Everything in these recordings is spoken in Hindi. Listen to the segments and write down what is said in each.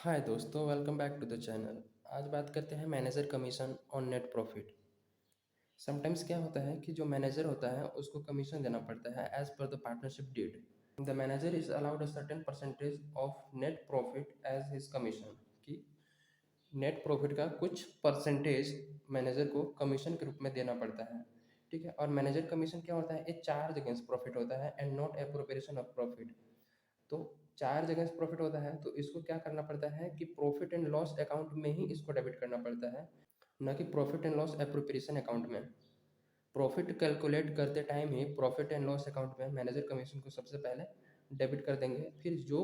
हाय दोस्तों, welcome back to the channel. आज बात करते हैं manager commission on net profit. Sometimes क्या होता है कि जो मैनेजर होता है उसको कमीशन देना पड़ता है as per the partnership deed. The manager is allowed a certain percentage of net profit as his commission. कि नेट प्रॉफिट का कुछ परसेंटेज मैनेजर को कमीशन के रूप में देना पड़ता है। ठीक है। और मैनेजर कमीशन क्या होता है? ए चार्ज अगेंस्ट प्रॉफिट होता है and not appropriation of profit. तो चार जगह से प्रॉफिट होता है तो इसको क्या करना पड़ता है कि प्रॉफिट एंड लॉस अकाउंट में ही इसको डेबिट करना पड़ता है, न कि profit and loss appropriation account में। प्रॉफिट कैलकुलेट करते time he profit and loss account में मैनेजर कमीशन को सबसे पहले डेबिट कर देंगे। फिर जो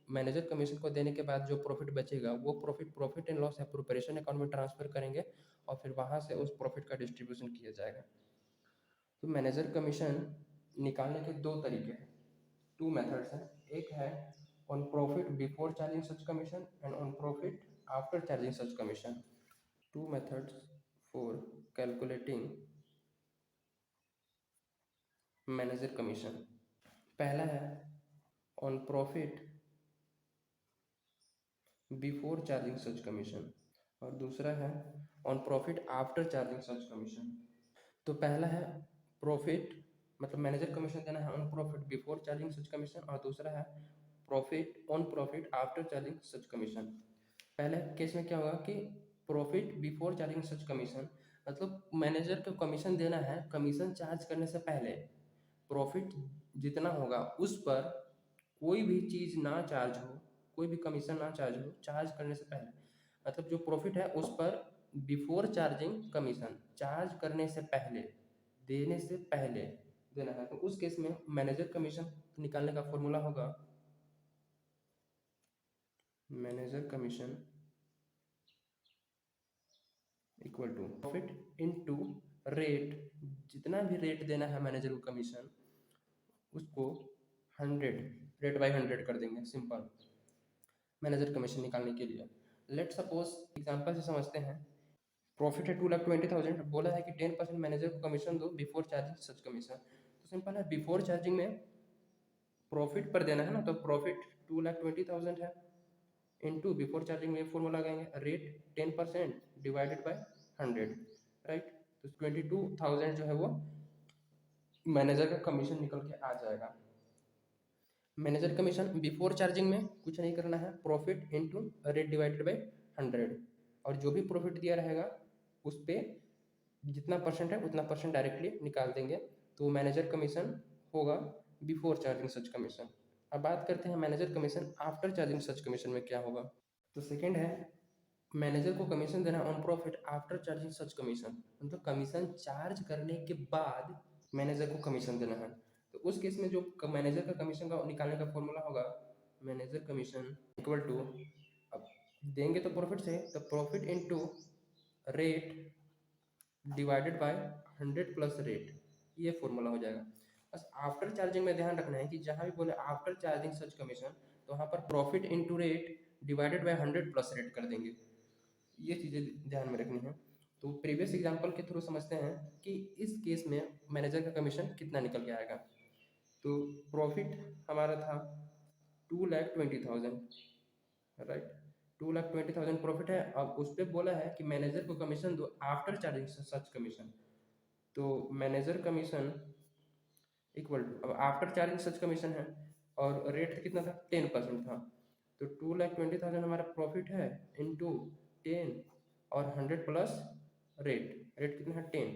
मैनेजर कमीशन को देने के बाद जो प्रॉफिट बचेगा वो profit profit and loss appropriation account में ट्रांसफर करेंगे और फिर वहाँ से उस प्रॉफिट का डिस्ट्रीब्यूशन किया जाएगा। तो मैनेजर कमीशन निकालने के दो तरीके हैं, टू मेथड्स हैं। एक है on profit before charging such commission and on profit after charging such commission. Two methods for calculating manager commission. पहला है on profit before charging such commission और दूसरा है on profit after charging such commission. तो पहला है प्रॉफिट, मतलब मैनेजर कमीशन देना है on profit before charging such commission, और दूसरा है profit on profit after charging such commission. पहले केस में क्या होगा कि प्रॉफिट बिफोर चार्जिंग सच कमीशन, मतलब मैनेजर को कमीशन देना है कमीशन चार्ज करने से पहले। प्रॉफिट जितना होगा उस पर कोई भी चीज़ ना चार्ज हो, कोई भी कमीशन ना चार्ज हो चार्ज करने से पहले। मतलब जो प्रॉफिट है उस पर बिफोर चार्जिंग कमीशन, चार्ज करने से पहले, देने से पहले देना है। तो उस केस में मैनेजर कमीशन निकालने का फॉर्मूला होगा manager commission equal to profit into rate. जितना भी रेट देना है मैनेजर को कमीशन उसको 100, रेट बाई 100 कर देंगे, सिंपल। मैनेजर कमीशन निकालने के लिए लेट सपोज एग्जांपल से समझते हैं। प्रॉफिट है 2,20,000, बोला है कि 10% मैनेजर को कमीशन दो बिफोर चार्जिंग सच कमीशन। तो सिंपल है, बिफोर चार्जिंग में प्रॉफिट पर देना है ना, तो प्रॉफिट 2,20,000 है इनटू बिफोर चार्जिंग में फॉर्मूला लगाएंगे रेट 10% डिवाइडेड बाय 100, राइट। तो 22,000 जो है वो मैनेजर का कमीशन निकल के आ जाएगा। मैनेजर कमीशन बिफोर चार्जिंग में कुछ नहीं करना है, profit into rate divided by 100, और जो भी प्रॉफिट दिया रहेगा उस पर जितना परसेंट है उतना परसेंट डायरेक्टली निकाल देंगे। तो मैनेजर कमीशन होगा बिफोर चार्जिंग सच कमीशन। अब बात करते हैं मैनेजर कमीशन आफ्टर चार्जिंग सच कमीशन में क्या होगा। तो सेकेंड है मैनेजर को कमीशन देना on profit after charging such commission, मतलब कमीशन चार्ज करने के बाद मैनेजर को कमीशन देना है। तो उस केस में जो मैनेजर का कमीशन का निकालने का फॉर्मूला होगा मैनेजर कमीशन इक्वल टू, अब देंगे तो प्रॉफिट से, तो profit into rate divided by 100 plus rate, ये फॉर्मूला हो जाएगा। बस आफ्टर चार्जिंग में ध्यान रखना है कि जहाँ भी बोले आफ्टर चार्जिंग सच कमीशन तो वहाँ पर profit into rate divided by 100 plus rate कर देंगे। ये चीज़ें ध्यान में रखनी है। तो प्रीवियस एग्जांपल के थ्रू समझते हैं कि इस केस में मैनेजर का कमीशन कितना निकल के आएगा। तो प्रॉफिट हमारा था 2,20,000, राइट। 2,20,000 प्रॉफिट है। अब उस पर बोला है कि मैनेजर को कमीशन दो आफ्टर चार्जिंग सच कमीशन। तो मैनेजर कमीशन इक्वल टू, अब आफ्टर चार्जिंग सच कमीशन है और रेट कितना था, 10% था। तो 2,20,000 हमारा प्रॉफिट है इनटू 10 और 100 प्लस रेट, रेट कितना है 10,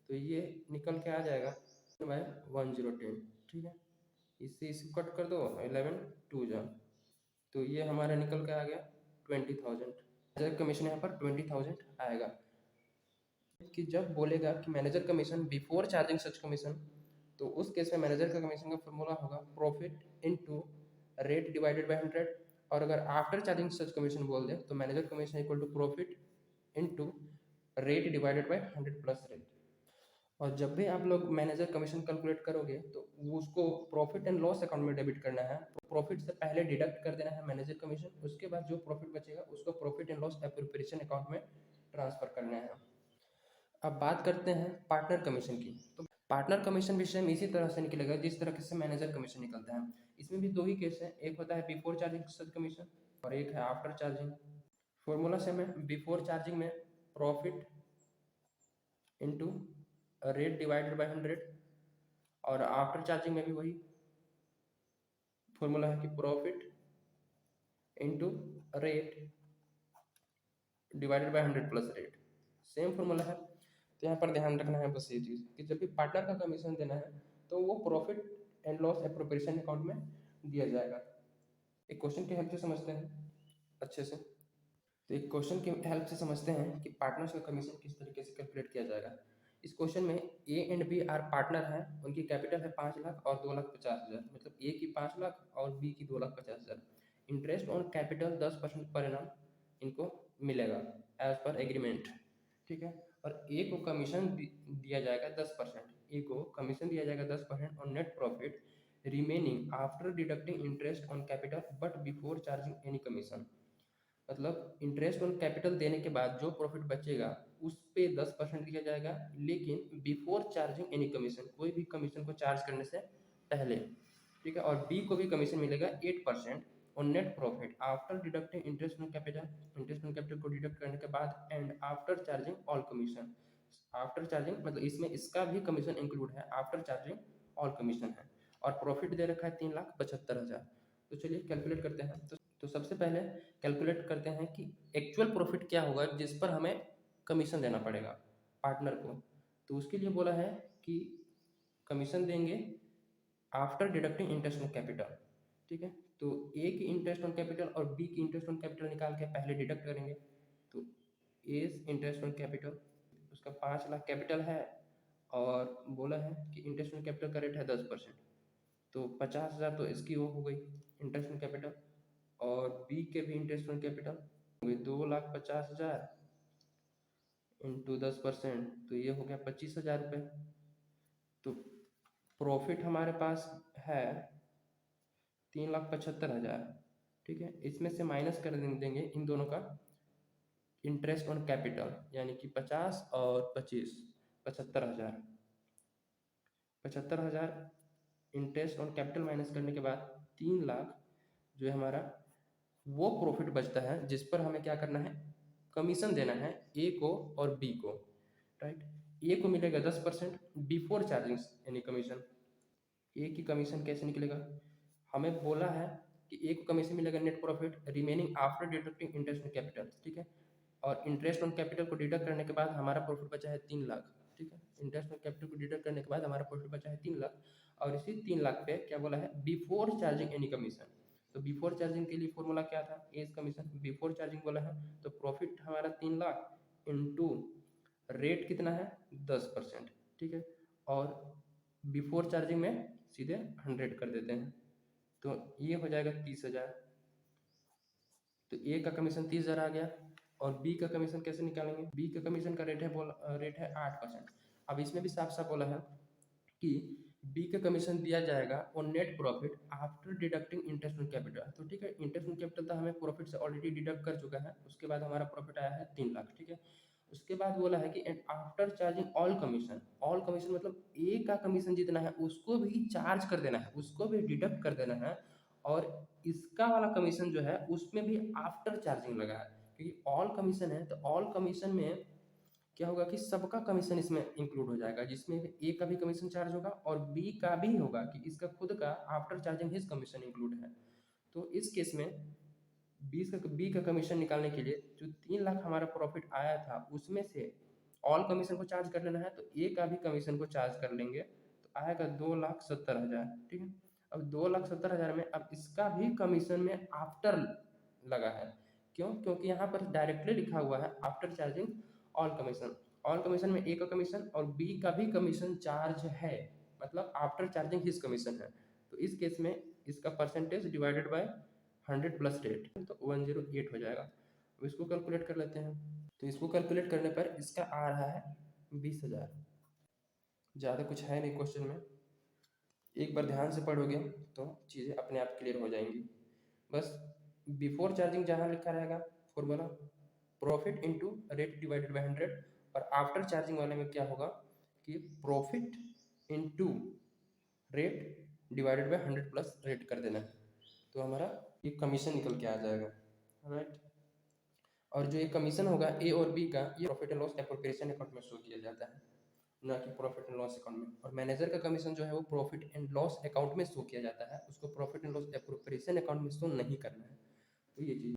तो ये निकल के आ जाएगा बाय 1010। ठीक है, इससे इसको कट कर दो, 11 2 जा, तो ये हमारा निकल के आ गया 20,000। मैनेजर कमीशन यहाँ पर 20,000 आएगा। कि जब बोलेगा कि मैनेजर कमीशन बिफोर चार्जिंग सच कमीशन, तो उस केस में मैनेजर का कमीशन का फॉर्मूला होगा profit into rate divided by 100, और अगर आफ्टर चार्जिंग सच कमीशन बोल दे तो manager commission equal to profit into rate divided by 100 plus rate. और जब भी आप लोग मैनेजर कमीशन कैलकुलेट करोगे तो उसको प्रॉफिट एंड लॉस अकाउंट में डेबिट करना है। प्रॉफिट से पहले डिडक्ट कर देना है मैनेजर कमीशन, उसके बाद जो प्रॉफिट बचेगा उसको profit and loss appropriation account में ट्रांसफर करना है। अब बात करते हैं पार्टनर कमीशन की। तो पार्टनर कमीशन भी सेम इसी तरह से निकलेगा जिस तरह से मैनेजर कमीशन निकलता है। इसमें भी दो ही केस है, एक होता है बिफोर चार्जिंग सच कमीशन और एक है आफ्टर चार्जिंग। फॉर्मूला सेम है, बिफोर चार्जिंग में profit into rate divided by 100, और आफ्टर चार्जिंग में भी वही फॉर्मूला है कि profit into rate divided by 100 plus rate, same formula है। तो यहाँ पर ध्यान रखना है बस ये चीज़ कि जब भी पार्टनर का कमीशन देना है तो वो profit and loss appropriation account में दिया जाएगा। एक क्वेश्चन की हेल्प से समझते हैं अच्छे से। तो एक क्वेश्चन की हेल्प से समझते हैं कि पार्टनर्स का कमीशन किस तरीके से कैलकुलेट किया जाएगा। इस क्वेश्चन में A and B are partner हैं, उनकी कैपिटल है 5 लाख और 2,50,000, मतलब ए की 5 लाख और बी की 2,50,000। Interest on capital 10% per annum इनको मिलेगा एज पर एग्रीमेंट, ठीक है। और ए को कमीशन दिया जाएगा 10%, ए को कमीशन दिया जाएगा 10% on net profit remaining after deducting interest on capital but before charging any commission. मतलब इंटरेस्ट ऑन कैपिटल देने के बाद जो प्रॉफिट बचेगा उस पे 10% दिया जाएगा, लेकिन बिफोर चार्जिंग एनी कमीशन, कोई भी कमीशन को चार्ज करने से पहले, ठीक है। और बी को भी कमीशन मिलेगा 8% on net profit after deducting interest on capital, interest on capital को डिडक्ट करने के बाद and after charging all commission. After charging मतलब इसमें इसका भी कमीशन इंक्लूड है, आफ्टर चार्जिंग ऑल कमीशन है। और प्रॉफिट दे रखा है 3,75,000। तो चलिए कैलकुलेट करते हैं। तो सबसे पहले कैलकुलेट करते हैं कि एक्चुअल प्रॉफिट क्या होगा जिस पर हमें कमीशन देना पड़ेगा पार्टनर को। तो उसके लिए बोला है कि कमीशन देंगे after deducting interest on capital, ठीक है। तो ए की इंटरेस्ट ऑन कैपिटल और बी की इंटरेस्ट ऑन कैपिटल निकाल के पहले डिडक्ट करेंगे। तो ए इंटरेस्ट ऑन कैपिटल, उसका 5 लाख कैपिटल है और बोला है कि इंटरेस्ट ऑन कैपिटल का रेट है 10%, तो 50,000 तो इसकी वो हो गई इंटरेस्ट ऑन कैपिटल। और बी के भी इंटरेस्ट ऑन कैपिटल 2,50,000 इंटू 10%, तो ये हो गया 25,000 रुपये। तो प्रॉफिट हमारे पास है 3,75,000, ठीक है। इसमें से माइनस कर देंगे इन दोनों का इंटरेस्ट ऑन कैपिटल, यानी कि 50 और 25, 75,000। 75,000 इंटरेस्ट ऑन कैपिटल माइनस करने के बाद 3 लाख जो है हमारा वो प्रॉफिट बचता है जिस पर हमें क्या करना है, कमीशन देना है ए को और बी को, राइट। ए को मिलेगा 10% बिफोर चार्जिंग एनी कमीशन। ए की कमीशन कैसे निकलेगा, हमें बोला है कि ए को कमीशन मिलेगा net profit remaining after deducting interest on capital, ठीक है। और इंटरेस्ट ऑन कैपिटल को डिडक्ट करने के बाद हमारा प्रॉफिट बचा है 3 लाख, ठीक है। इंटरेस्ट ऑन कैपिटल को डिडक्ट करने के बाद हमारा प्रॉफिट बचा है 3 लाख, और इसी 3 लाख पे क्या बोला है, बिफोर चार्जिंग एनी कमीशन। तो बिफोर चार्जिंग के लिए फॉर्मूला क्या था, एज कमीशन, बिफोर चार्जिंग बोला है। तो प्रॉफिट हमारा 3 लाख इंटू रेट कितना है 10%, ठीक है। और बिफोर चार्जिंग में सीधे 100 कर देते हैं, तो ये हो जाएगा 30,000। तो ए का कमीशन 30,000 आ गया। और बी का कमीशन कैसे निकालेंगे, बी का कमीशन का रेट है 8%। अब इसमें भी साफ साफ बोला है कि बी का कमीशन दिया जाएगा on net profit after deducting interest on capital. तो ठीक है, इंटरेस्ट ऑन कैपिटल तो हमें प्रॉफिट से ऑलरेडी डिडक्ट कर चुका है, उसके बाद हमारा प्रॉफिट आया है 3 लाख, ठीक है। उसके बाद बोला है कि and after charging all commission, all commission मतलब ए का कमीशन जितना है उसको भी चार्ज कर देना है, उसको भी डिडक्ट कर देना है। और इसका वाला कमीशन जो है उसमें भी आफ्टर चार्जिंग लगा है, क्योंकि ऑल कमीशन है तो ऑल कमीशन में क्या होगा कि सबका कमीशन इसमें इंक्लूड हो जाएगा, जिसमें ए का भी कमीशन चार्ज होगा और बी का भी होगा कि इसका खुद का after charging his commission include है। तो इस केस में बी का कमीशन निकालने के लिए जो 3 लाख हमारा प्रॉफिट आया था उसमें से ऑल कमीशन को चार्ज कर लेना है, तो ए का भी कमीशन को चार्ज कर लेंगे, तो आएगा 2,70,000, ठीक है। अब 2,70,000 में अब इसका भी कमीशन में आफ्टर लगा है, क्यों, क्योंकि यहाँ पर डायरेक्टली लिखा हुआ है after charging all commission. All commission में ए का कमीशन और बी का भी कमीशन चार्ज है, मतलब आफ्टर चार्जिंग हिज कमीशन है। तो इस केस में इसका percentage divided by 100 plus rate, तो 108 हो जाएगा। अब इसको कैलकुलेट कर लेते हैं। तो इसको कैलकुलेट करने पर इसका आ रहा है 20,000। ज़्यादा कुछ है नहीं क्वेश्चन में, एक बार ध्यान से पढ़ोगे तो चीज़ें अपने आप क्लियर हो जाएंगी। बस बिफोर चार्जिंग जहाँ लिखा रहेगा formula profit into rate divided by 100, और आफ्टर चार्जिंग वाले में क्या होगा कि profit into rate divided by 100 plus rate कर देना है, तो हमारा ये कमीशन निकल के आ जाएगा। राइट। और जो ये कमीशन होगा ए और बी का, ये profit and loss appropriation account में शो किया जाता है, ना कि प्रॉफिट एंड लॉस अकाउंट में। और मैनेजर का कमीशन जो है वो प्रॉफिट एंड लॉस अकाउंट में शो किया जाता है, उसको profit and loss appropriation account में शो नहीं करना है। तो ये चीज़